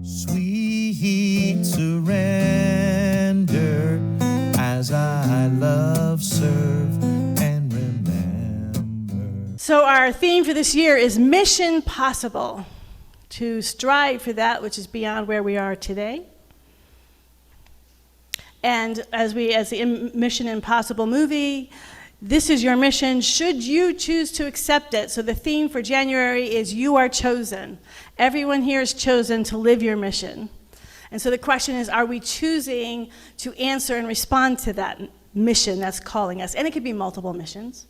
Sweet surrender as I love, serve, and remember. So our theme for this year is Mission Possible, to strive for that which is beyond where we are today. And as the Mission Impossible movie, this is your mission should you choose to accept it. So the theme for January is you are chosen. Everyone here is chosen to live your mission. And so the question is, are we choosing to answer and respond to that mission that's calling us? And it could be multiple missions.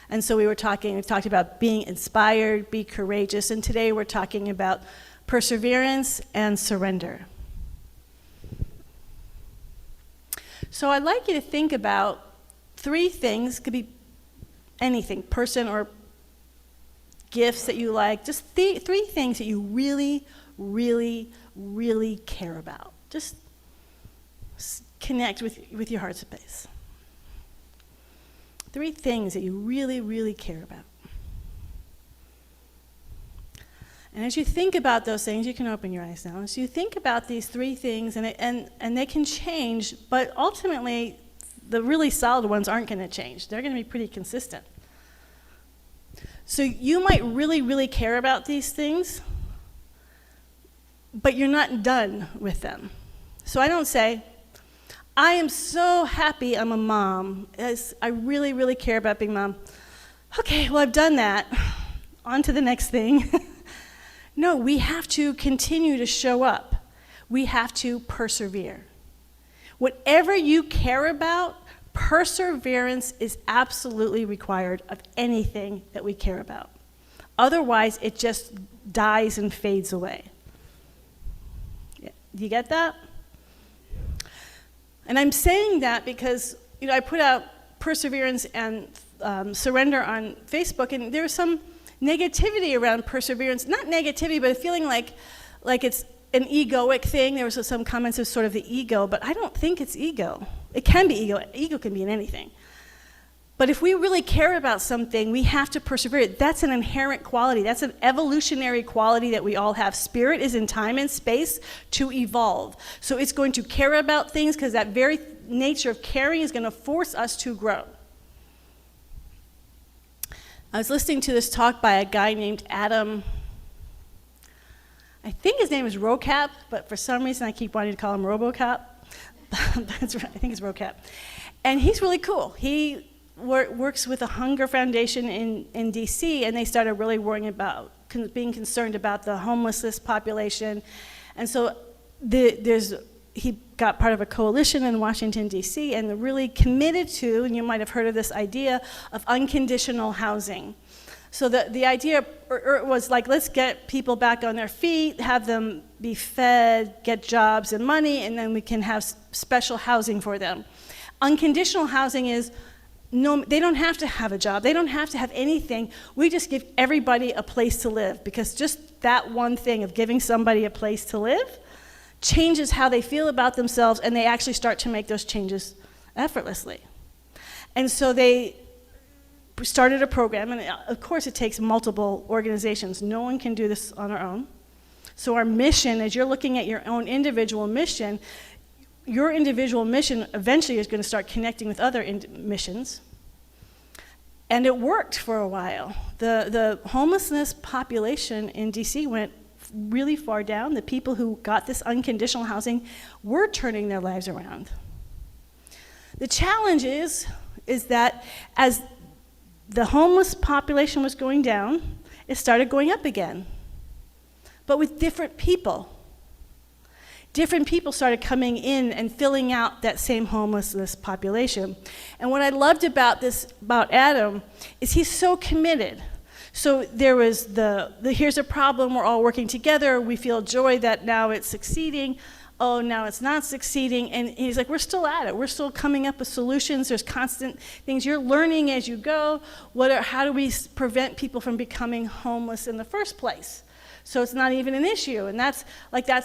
And so we've talked about being inspired, be courageous, and today we're talking about perseverance and surrender. So I'd like you to think about 3 things, could be anything, person or gifts that you like, just 3 things that you really, really, really care about. Just connect with your heart space. 3 things that you really, really care about. And as you think about those things, you can open your eyes now. As you think about these 3 things, and they can change, but ultimately, the really solid ones aren't going to change. They're going to be pretty consistent. So you might really, really care about these things, but you're not done with them. So I don't say, I am so happy I'm a mom, as I really, really care about being a mom. Okay, well, I've done that. On to the next thing. No, we have to continue to show up. We have to persevere. Whatever you care about, perseverance is absolutely required of anything that we care about. Otherwise, it just dies and fades away. Do you get that? And I'm saying that because I put out perseverance and surrender on Facebook, and there was some negativity around perseverance. Not negativity, but a feeling like it's an egoic thing. There was some comments of sort of the ego, but I don't think it's ego. It can be ego. Ego can be in anything. But if we really care about something, we have to persevere. That's an inherent quality. That's an evolutionary quality that we all have. Spirit is in time and space to evolve. So it's going to care about things because that very nature of caring is going to force us to grow. I was listening to this talk by a guy named Adam. I think his name is Rocap, but for some reason I keep wanting to call him RoboCop. That's right, I think it's Rocap. And he's really cool. He works with the Hunger Foundation in DC, and they started really worrying about, being concerned about the homelessness population. And so he got part of a coalition in Washington, D.C., and they're really committed to, and you might have heard of this idea, of unconditional housing. So the idea was like, let's get people back on their feet, have them be fed, get jobs and money, and then we can have special housing for them. Unconditional housing is, no, they don't have to have a job. They don't have to have anything. We just give everybody a place to live, because just that one thing of giving somebody a place to live changes how they feel about themselves, and they actually start to make those changes effortlessly. And so they started a program, and of course it takes multiple organizations. No one can do this on our own. So our mission, as you're looking at your own individual mission, your individual mission eventually is going to start connecting with other missions. And it worked for a while. The homelessness population in DC went really far down. The people who got this unconditional housing were turning their lives around. The challenge is that as the homeless population was going down, it started going up again, but with different people. Different people started coming in and filling out that same homelessness population. And what I loved about Adam, is he's so committed. So there was here's a problem, we're all working together, we feel joy that now it's succeeding, oh, now it's not succeeding, and he's like, we're still at it, we're still coming up with solutions, there's constant things, you're learning as you go, how do we prevent people from becoming homeless in the first place? So it's not even an issue, and that's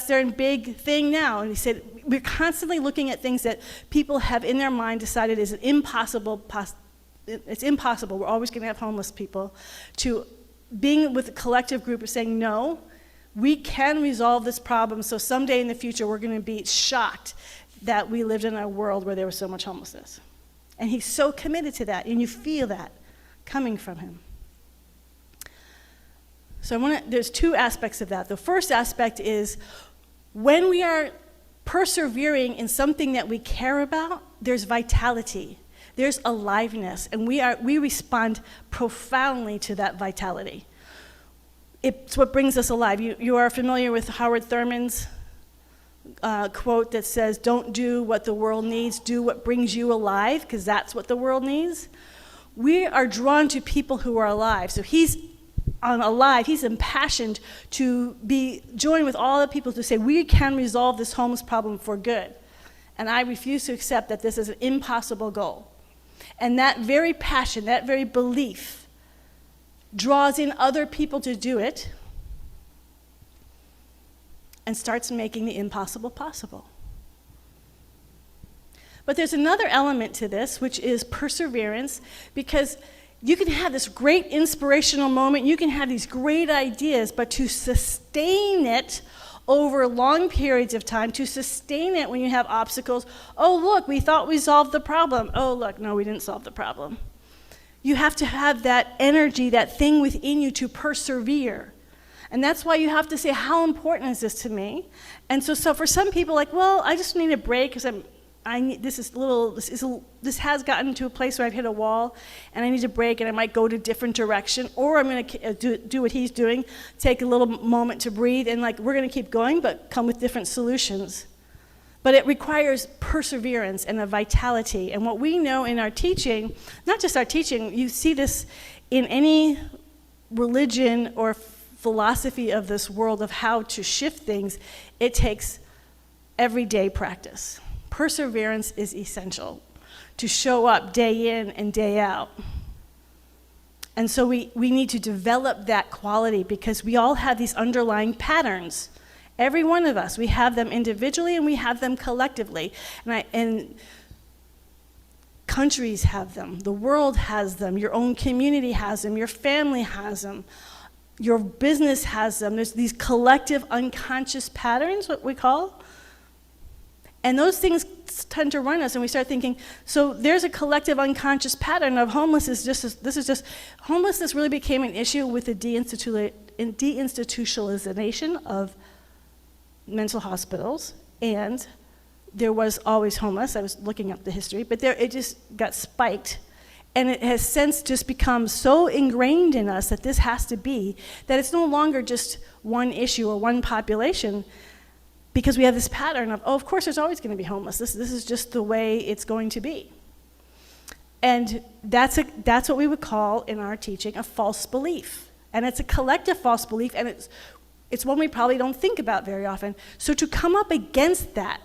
their big thing now. And he said, we're constantly looking at things that people have in their mind decided is impossible. It's impossible. We're always going to have homeless people. To being with a collective group of saying, no, We can resolve this problem, so someday in the future we're going to be shocked that we lived in a world where there was so much homelessness. And he's so committed to that, and you feel that coming from him. So there's two aspects of that. The first aspect is when we are persevering in something that we care about, there's vitality, there's aliveness, and we respond profoundly to that vitality. It's what brings us alive. You are familiar with Howard Thurman's quote that says, "Don't do what the world needs, do what brings you alive," because that's what the world needs. We are drawn to people who are alive. So he's alive, he's impassioned to be joined with all the people to say, we can resolve this homeless problem for good. And I refuse to accept that this is an impossible goal. And that very passion, that very belief, draws in other people to do it and starts making the impossible possible. But there's another element to this, which is perseverance, because you can have this great inspirational moment, you can have these great ideas, but to sustain it over long periods of time, to sustain it when you have obstacles, oh look, we thought we solved the problem. Oh look, no, we didn't solve the problem. You have to have that energy, that thing within you to persevere. And that's why you have to say, how important is this to me? And so for some people, like, well, I just need a break because this has gotten to a place where I've hit a wall and I need a break and I might go to a different direction, or I'm going to do what he's doing, take a little moment to breathe, and we're going to keep going but come with different solutions. But it requires perseverance and a vitality. And what we know in our teaching, not just our teaching, you see this in any religion or philosophy of this world of how to shift things, it takes everyday practice. Perseverance is essential to show up day in and day out. And so we need to develop that quality because we all have these underlying patterns. Every one of us, we have them individually and we have them collectively. And countries have them, the world has them, your own community has them, your family has them, your business has them. There's these collective unconscious patterns, what we call. And those things tend to run us, and we start thinking, so there's a collective unconscious pattern of homelessness. Homelessness really became an issue with the deinstitutionalization of mental hospitals, and there was always homeless. I was looking up the history, but it just got spiked. And it has since just become so ingrained in us that this has to be, that it's no longer just one issue or one population, because we have this pattern of, of course there's always going to be homeless. This is just the way it's going to be. And that's what we would call in our teaching a false belief. And it's a collective false belief, and it's one we probably don't think about very often. So to come up against that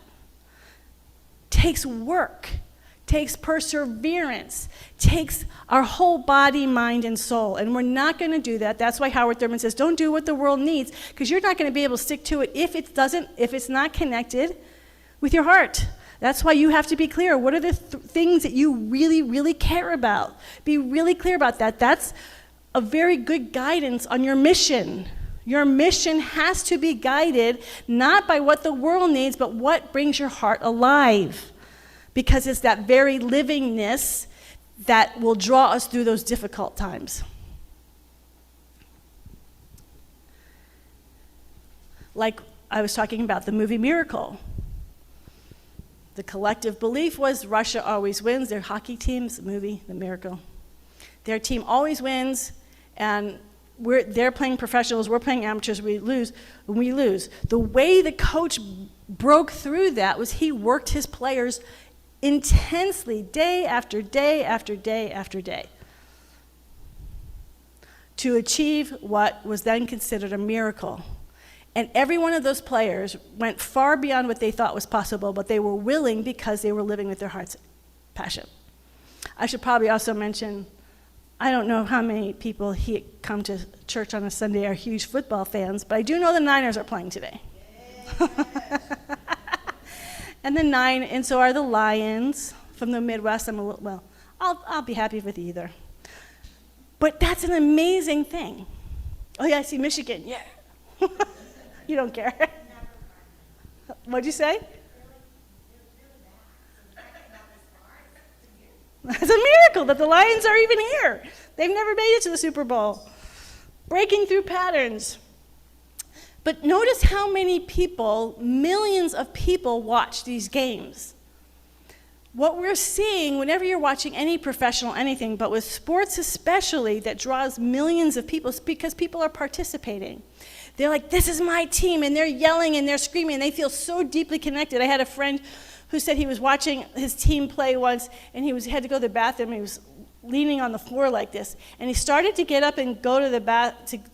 takes work, takes perseverance, takes our whole body, mind, and soul. And we're not going to do that. That's why Howard Thurman says, don't do what the world needs, because you're not going to be able to stick to it if it's not connected with your heart. That's why you have to be clear. What are the things that you really, really care about? Be really clear about that. That's a very good guidance on your mission. Your mission has to be guided not by what the world needs, but what brings your heart alive. Because it's that very livingness that will draw us through those difficult times. Like I was talking about the movie Miracle. The collective belief was Russia always wins. Their hockey team's the movie, The Miracle. Their team always wins, and they're playing professionals, we're playing amateurs, we lose. The way the coach broke through that was he worked his players intensely, day after day after day after day, to achieve what was then considered a miracle. And every one of those players went far beyond what they thought was possible, but they were willing because they were living with their heart's passion. I should probably also mention, I don't know how many people come to church on a Sunday are huge football fans, but I do know the Niners are playing today. And so are the Lions from the Midwest. I'll be happy with either. But that's an amazing thing. Oh yeah, I see Michigan, yeah. You don't care. What'd you say? It's a miracle that the Lions are even here. They've never made it to the Super Bowl. Breaking through patterns. But notice how many people, millions of people, watch these games. What we're seeing, whenever you're watching any professional anything, but with sports especially, that draws millions of people, is because people are participating. They're like, this is my team, and they're yelling and they're screaming, and they feel so deeply connected. I had a friend who said he was watching his team play once, and he had to go to the bathroom. He was leaning on the floor like this, and he started to get up and go to the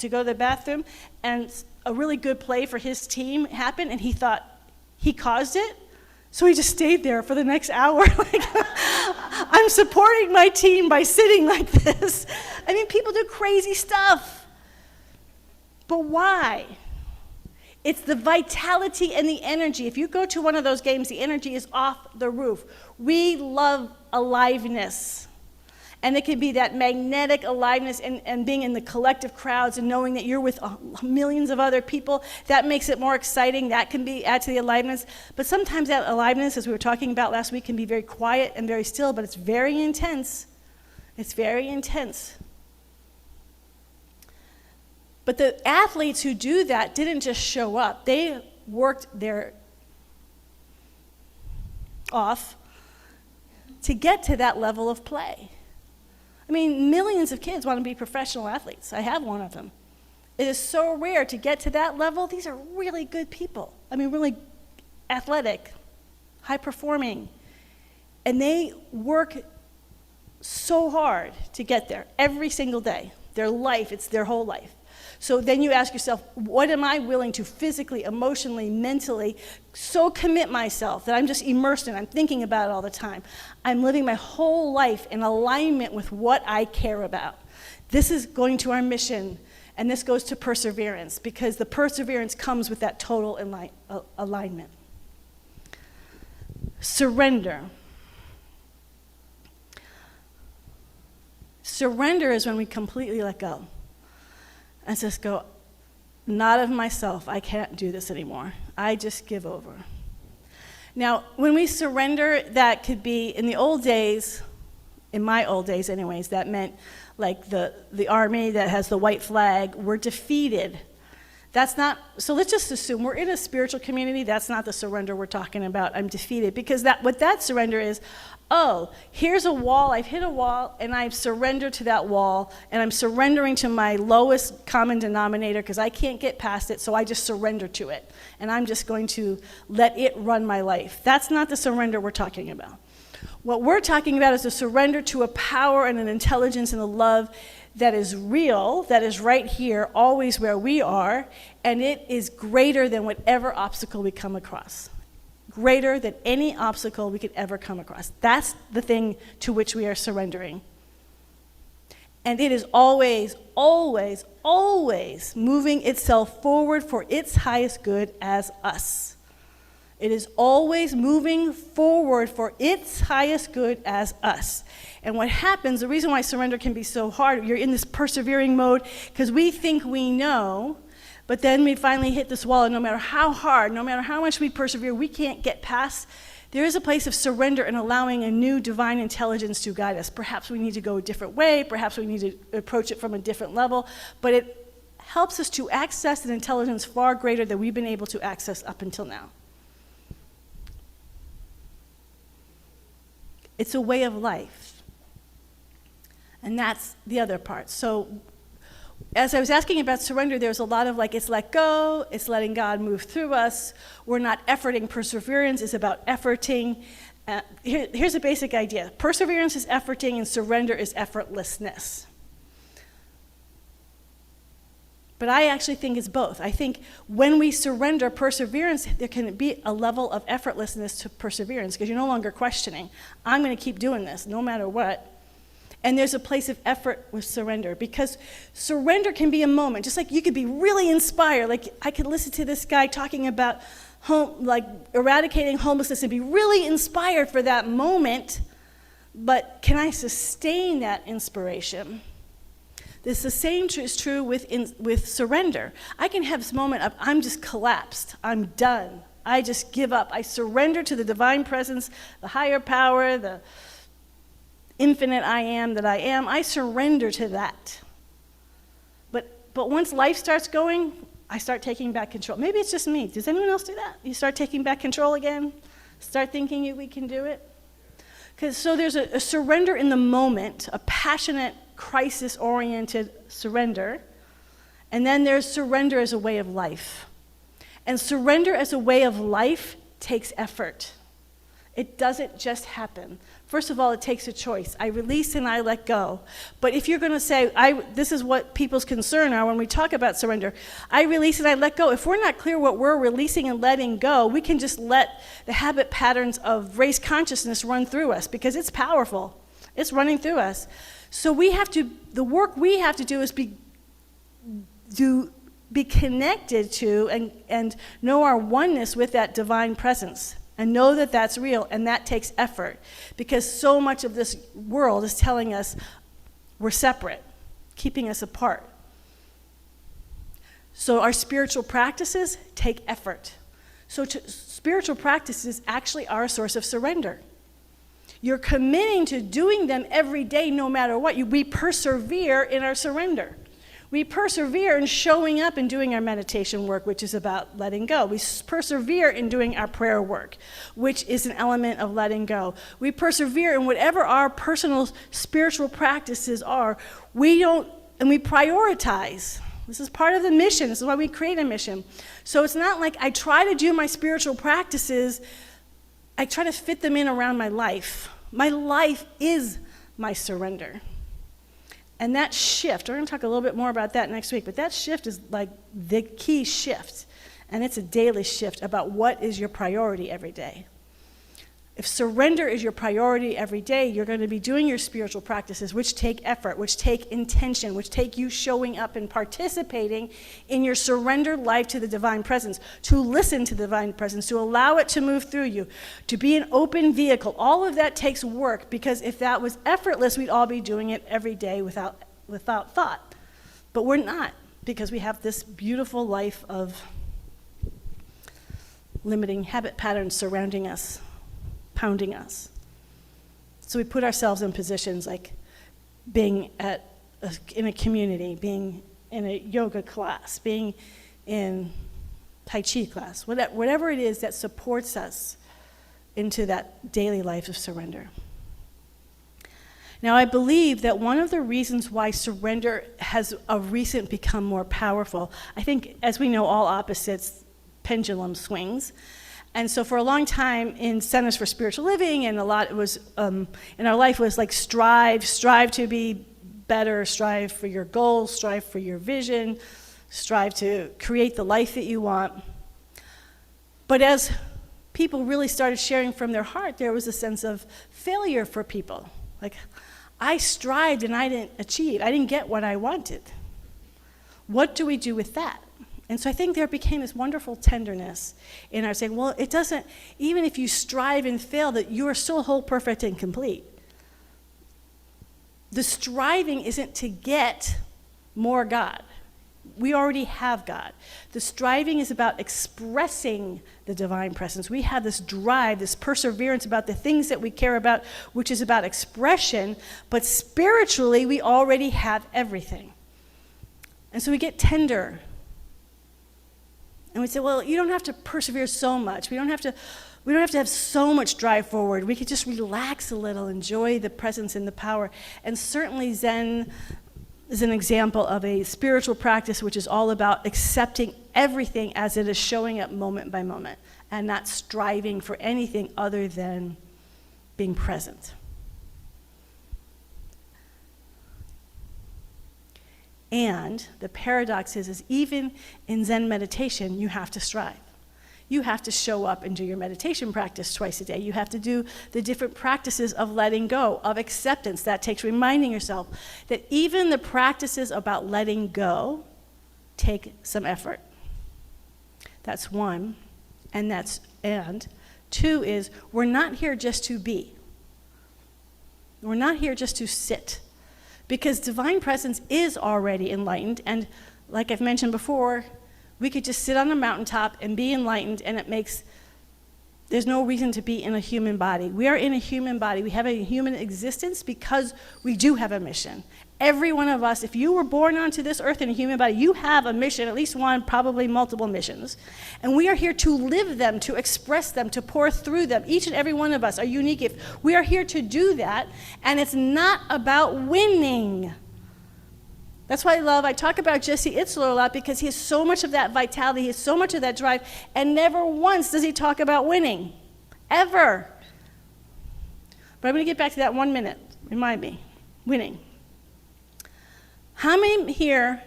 go to the bathroom, and a really good play for his team happened, and he thought he caused it, so he just stayed there for the next hour. Like, I'm supporting my team by sitting like this. I mean, people do crazy stuff. But why? It's the vitality and the energy. If you go to one of those games, the energy is off the roof. We love aliveness. And it can be that magnetic aliveness and being in the collective crowds and knowing that you're with millions of other people. That makes it more exciting. That can add to the aliveness. But sometimes that aliveness, as we were talking about last week, can be very quiet and very still, but it's very intense. It's very intense. But the athletes who do that didn't just show up. They worked their off to get to that level of play. I mean, millions of kids want to be professional athletes. I have one of them. It is so rare to get to that level. These are really good people. I mean, really athletic, high performing. And they work so hard to get there every single day. Their life, it's their whole life. So then you ask yourself, what am I willing to physically, emotionally, mentally so commit myself that I'm just immersed in, I'm thinking about it all the time. I'm living my whole life in alignment with what I care about. This is going to our mission, and this goes to perseverance, because the perseverance comes with that total alignment. Surrender. Surrender is when we completely let go. And just go, not of myself, I can't do this anymore. I just give over. Now, when we surrender, that could be, in the old days, in my old days anyways, that meant like the army that has the white flag, we're defeated. That's not, so let's just assume we're in a spiritual community, that's not the surrender we're talking about, I'm defeated. Because what that surrender is, oh, here's a wall, I've hit a wall, and I've surrendered to that wall, and I'm surrendering to my lowest common denominator because I can't get past it, so I just surrender to it. And I'm just going to let it run my life. That's not the surrender we're talking about. What we're talking about is a surrender to a power and an intelligence and a love that is real, that is right here, always where we are, and it is greater than whatever obstacle we come across. Greater than any obstacle we could ever come across. That's the thing to which we are surrendering. And it is always, always, always moving itself forward for its highest good as us. It is always moving forward for its highest good as us. And what happens, the reason why surrender can be so hard, you're in this persevering mode because we think we know, but then we finally hit this wall, and no matter how hard, no matter how much we persevere, we can't get past. There is a place of surrender and allowing a new divine intelligence to guide us. Perhaps we need to go a different way, perhaps we need to approach it from a different level, but it helps us to access an intelligence far greater than we've been able to access up until now. It's a way of life. And that's the other part. So as I was asking about surrender, there's a lot of like, it's let go, it's letting God move through us. We're not efforting. Perseverance is about efforting. Here's a basic idea. Perseverance is efforting and surrender is effortlessness. But I actually think it's both. I think when we surrender perseverance, there can be a level of effortlessness to perseverance because you're no longer questioning. I'm going to keep doing this no matter what. And there's a place of effort with surrender because surrender can be a moment. Just like you could be really inspired. Like I could listen to this guy talking about eradicating homelessness and be really inspired for that moment. But can I sustain that inspiration? This the same is true with surrender. I can have this moment of, I'm just collapsed. I'm done. I just give up. I surrender to the divine presence, the higher power, the infinite I am that I am. I surrender to that. But once life starts going, I start taking back control. Maybe it's just me. Does anyone else do that? You start taking back control again? Start thinking we can do it? So there's a surrender in the moment, a passionate, crisis-oriented surrender. And then there's surrender as a way of life. And surrender as a way of life takes effort. It doesn't just happen. First of all, it takes a choice. I release and I let go. But if you're going to say, this is what people's concern are when we talk about surrender, I release and I let go. If we're not clear what we're releasing and letting go, we can just let the habit patterns of race consciousness run through us because it's powerful. It's running through us. So the work we have to do is be connected to and know our oneness with that divine presence. And know that that's real, and that takes effort. Because so much of this world is telling us we're separate, keeping us apart. So our spiritual practices take effort. So spiritual practices actually are a source of surrender. You're committing to doing them every day no matter what. We persevere in our surrender. We persevere in showing up and doing our meditation work, which is about letting go. We persevere in doing our prayer work, which is an element of letting go. We persevere in whatever our personal spiritual practices are. We prioritize. This is part of the mission. This is why we create a mission. So it's not like I try to do my spiritual practices, I try to fit them in around my life. My life is my surrender. And that shift, we're going to talk a little bit more about that next week, but that shift is like the key shift. And it's a daily shift about what is your priority every day. If surrender is your priority every day, you're going to be doing your spiritual practices, which take effort, which take intention, which take you showing up and participating in your surrendered life to the divine presence, to listen to the divine presence, to allow it to move through you, to be an open vehicle. All of that takes work, because if that was effortless, we'd all be doing it every day without thought. But we're not, because we have this beautiful life of limiting habit patterns surrounding us, pounding us. So we put ourselves in positions like being in a community, being in a yoga class, being in Tai Chi class, whatever it is that supports us into that daily life of surrender. Now, I believe that one of the reasons why surrender has recently become more powerful, I think, as we know, all opposites, pendulum swings. And so for a long time in Centers for Spiritual Living, and a lot was in our life was like strive to be better, strive for your goals, strive for your vision, strive to create the life that you want. But as people really started sharing from their heart, there was a sense of failure for people. Like, I strived and I didn't achieve. I didn't get what I wanted. What do we do with that? And so I think there became this wonderful tenderness in our saying, well, it doesn't, even if you strive and fail, that you are still whole, perfect, and complete. The striving isn't to get more God. We already have God. The striving is about expressing the divine presence. We have this drive, this perseverance about the things that we care about, which is about expression, but spiritually we already have everything. And so we get tender. And we say, well, you don't have to persevere so much. We don't have to have so much drive forward. We could just relax a little, enjoy the presence and the power. And certainly Zen is an example of a spiritual practice which is all about accepting everything as it is showing up moment by moment and not striving for anything other than being present. And the paradox is even in Zen meditation, you have to strive. You have to show up and do your meditation practice twice a day. You have to do the different practices of letting go, of acceptance. That takes reminding yourself that even the practices about letting go take some effort. That's one. And two is, we're not here just to be. We're not here just to sit. Because divine presence is already enlightened, and like I've mentioned before, we could just sit on a mountaintop and be enlightened, and there's no reason to be in a human body. We are in a human body. We have a human existence because we do have a mission. Every one of us, if you were born onto this earth in a human body, you have a mission, at least one, probably multiple missions. And we are here to live them, to express them, to pour through them. Each and every one of us are unique. If we are here to do that, and it's not about winning. That's why I talk about Jesse Itzler a lot, because he has so much of that vitality, he has so much of that drive, and never once does he talk about winning, ever. But I'm going to get back to that 1 minute. Remind me, winning. How many here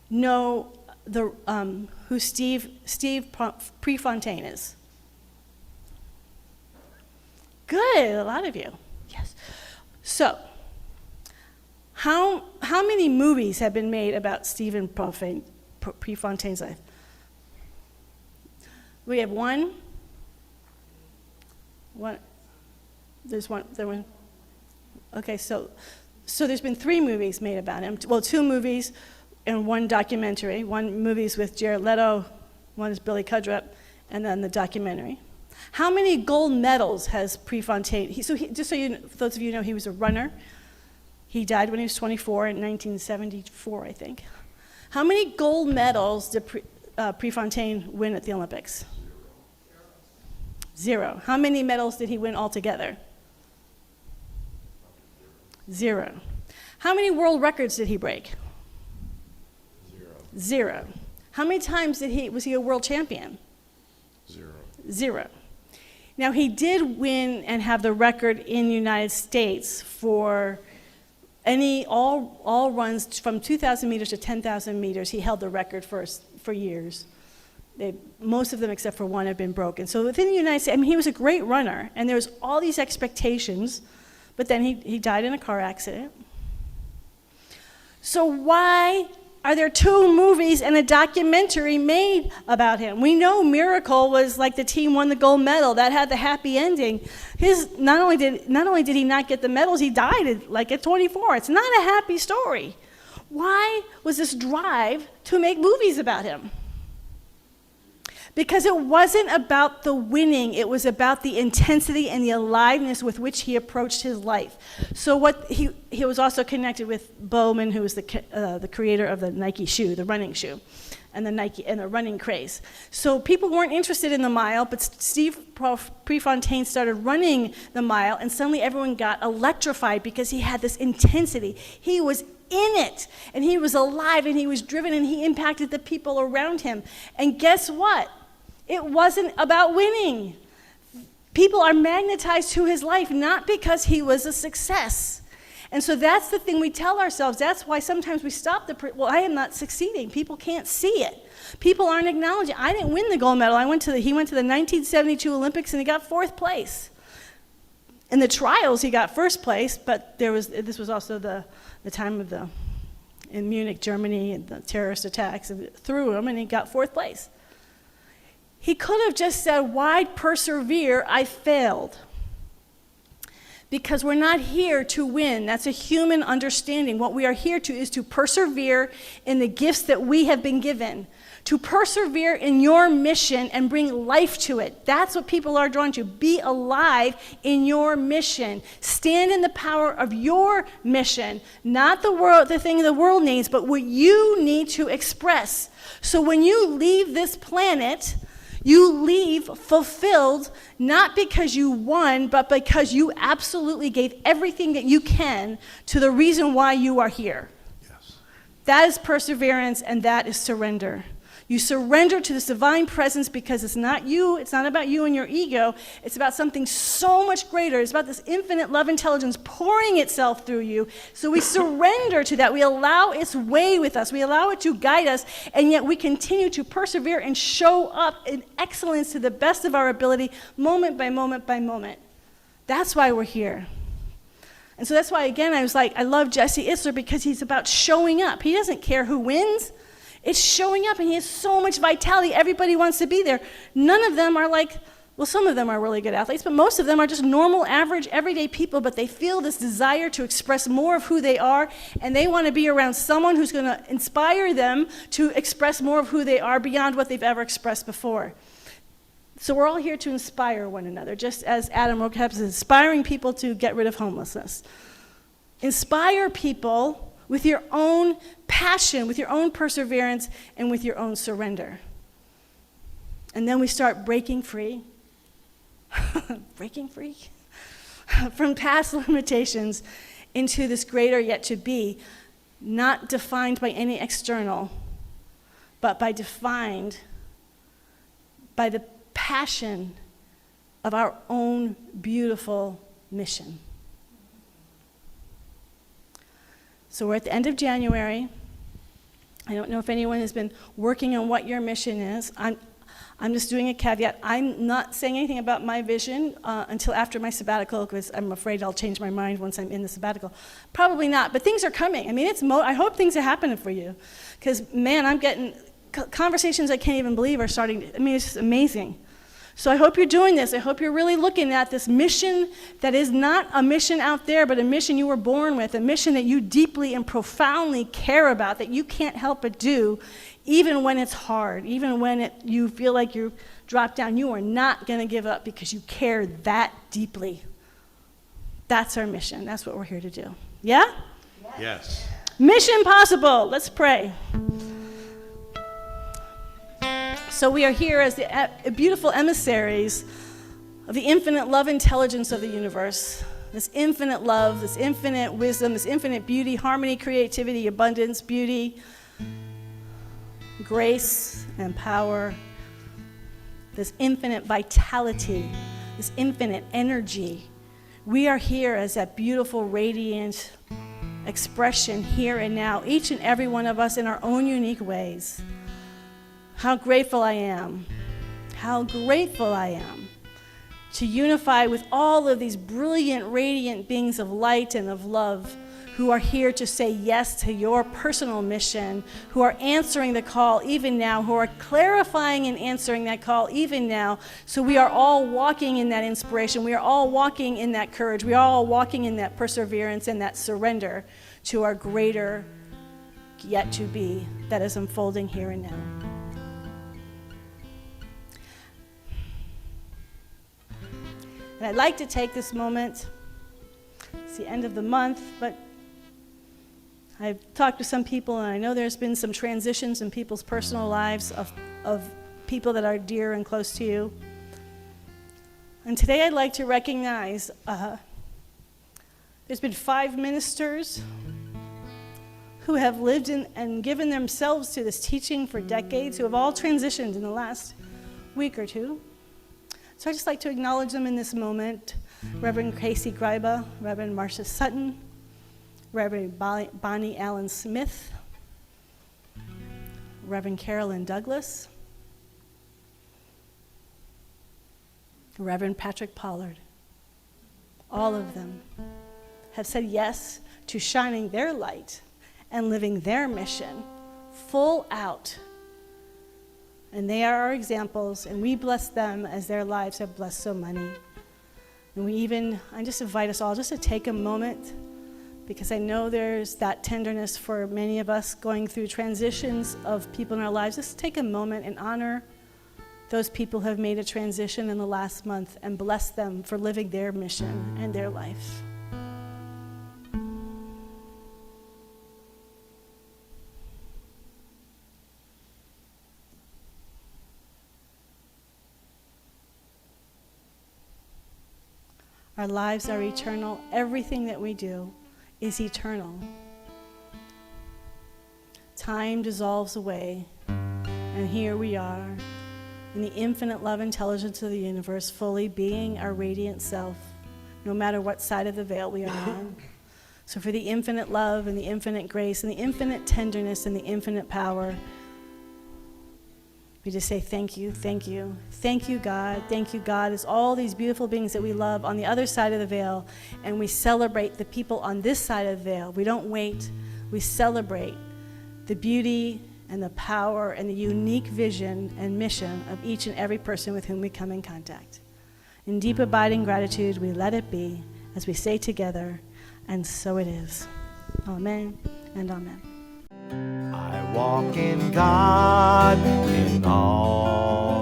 know who Steve Prefontaine is? Good, a lot of you. Yes. So, how many movies have been made about Stephen Prefontaine's life? We have one. There's one. Okay, so there's been 3 movies made about him. Well, 2 movies and 1 documentary. 1 movie's with Jared Leto, 1 is Billy Cudrup, and then the documentary. How many gold medals has Prefontaine? Just so you know, those of you know, he was a runner. He died when he was 24 in 1974, I think. How many gold medals did Prefontaine win at the Olympics? 0. How many medals did he win altogether? 0. How many world records did he break? 0. How many times was he a world champion? 0. Now, he did win and have the record in the United States for all runs from 2,000 meters to 10,000 meters. He held the record for years. Most of them, except for 1, have been broken. So within the United States, he was a great runner, and there was all these expectations, but then he died in a car accident. So why are there 2 movies and a documentary made about him? We know Miracle was like the team won the gold medal. That had the happy ending. Not only did he not get the medals, he died at 24. It's not a happy story. Why was this drive to make movies about him? Because it wasn't about the winning, it was about the intensity and the aliveness with which he approached his life. So he was also connected with Bowman, who was the creator of the Nike shoe, the running shoe, and the running craze. So people weren't interested in the mile, but Steve Prefontaine started running the mile, and suddenly everyone got electrified because he had this intensity. He was in it, and he was alive, and he was driven, and he impacted the people around him. And guess what? It wasn't about winning. People are magnetized to his life, not because he was a success. And so that's the thing we tell ourselves. That's why sometimes we stop I am not succeeding. People can't see it. People aren't acknowledging. I didn't win the gold medal. He went to the 1972 Olympics, and he got 4th place. In the trials, he got 1st place, but this was also the time of in Munich, Germany, and the terrorist attacks threw him, and he got 4th place. He could have just said, "Why persevere? I failed." Because we're not here to win. That's a human understanding. What we are here to is to persevere in the gifts that we have been given, to persevere in your mission and bring life to it. That's what people are drawn to. Be alive in your mission. Stand in the power of your mission, not the thing the world needs, but what you need to express. So when you leave this planet, you leave fulfilled, not because you won, but because you absolutely gave everything that you can to the reason why you are here. Yes. That is perseverance, and that is surrender. You surrender to this divine presence because it's not you, it's not about you and your ego, it's about something so much greater. It's about this infinite love intelligence pouring itself through you. So we surrender to that. We allow its way with us. We allow it to guide us, and yet we continue to persevere and show up in excellence to the best of our ability, moment by moment by moment. That's why we're here. And so that's why, again, I love Jesse Itzler, because he's about showing up. He doesn't care who wins. It's showing up, and he has so much vitality. Everybody wants to be there. None of them are like Well, some of them are really good athletes, but most of them are just normal, average, everyday people, but they feel this desire to express more of who they are, and they want to be around someone who's going to inspire them to express more of who they are beyond what they've ever expressed before. So we're all here to inspire one another, just as Adam Rokep is inspiring people to get rid of homelessness. Inspire people with your own passion, with your own perseverance, and with your own surrender. And then we start breaking free. Breaking free from past limitations into this greater yet to be, not defined by any external, but defined by the passion of our own beautiful mission. So we're at the end of January. I don't know if anyone has been working on what your mission is. I'm just doing a caveat. I'm not saying anything about my vision until after my sabbatical, because I'm afraid I'll change my mind once I'm in the sabbatical. Probably not, but things are coming. I mean, I hope things are happening for you, because, man, I'm getting conversations I can't even believe are starting. It's just amazing. So I hope you're doing this. I hope you're really looking at this mission that is not a mission out there, but a mission you were born with, a mission that you deeply and profoundly care about, that you can't help but do, even when it's hard, even when you feel like you're dropped down. You are not going to give up because you care that deeply. That's our mission. That's what we're here to do. Yeah? Yes. Mission possible. Let's pray. So we are here as the beautiful emissaries of the infinite love intelligence of the universe. This infinite love, this infinite wisdom, this infinite beauty, harmony, creativity, abundance, beauty, grace, and power. This infinite vitality, this infinite energy. We are here as that beautiful, radiant expression here and now, each and every one of us in our own unique ways. How grateful I am. How grateful I am to unify with all of these brilliant, radiant beings of light and of love who are here to say yes to your personal mission, who are answering the call even now, who are clarifying and answering that call even now. So we are all walking in that inspiration. We are all walking in that courage. We are all walking in that perseverance and that surrender to our greater yet to be that is unfolding here and now. And I'd like to take this moment, it's the end of the month, but I've talked to some people, and I know there's been some transitions in people's personal lives of people that are dear and close to you. And today I'd like to recognize there's been 5 ministers who have lived in and given themselves to this teaching for decades, who have all transitioned in the last week or two. So I'd just like to acknowledge them in this moment. Reverend Casey Greiba, Reverend Marcia Sutton, Reverend Bonnie Allen Smith, Reverend Carolyn Douglas, Reverend Patrick Pollard. All of them have said yes to shining their light and living their mission full out. And they are our examples, and we bless them as their lives have blessed so many. And I just invite us all just to take a moment, because I know there's that tenderness for many of us going through transitions of people in our lives. Just take a moment and honor those people who have made a transition in the last month and bless them for living their mission and their life. Our lives are eternal. Everything that we do is eternal. Time dissolves away, and here we are in the infinite love intelligence of the universe, fully being our radiant self, no matter what side of the veil we are on. So for the infinite love and the infinite grace and the infinite tenderness and the infinite power, we just say thank you, thank you. Thank you, God. Thank you, God, as all these beautiful beings that we love on the other side of the veil, and we celebrate the people on this side of the veil. We don't wait. We celebrate the beauty and the power and the unique vision and mission of each and every person with whom we come in contact. In deep abiding gratitude, we let it be, as we say together, and so it is. Amen and amen. I walk in God in all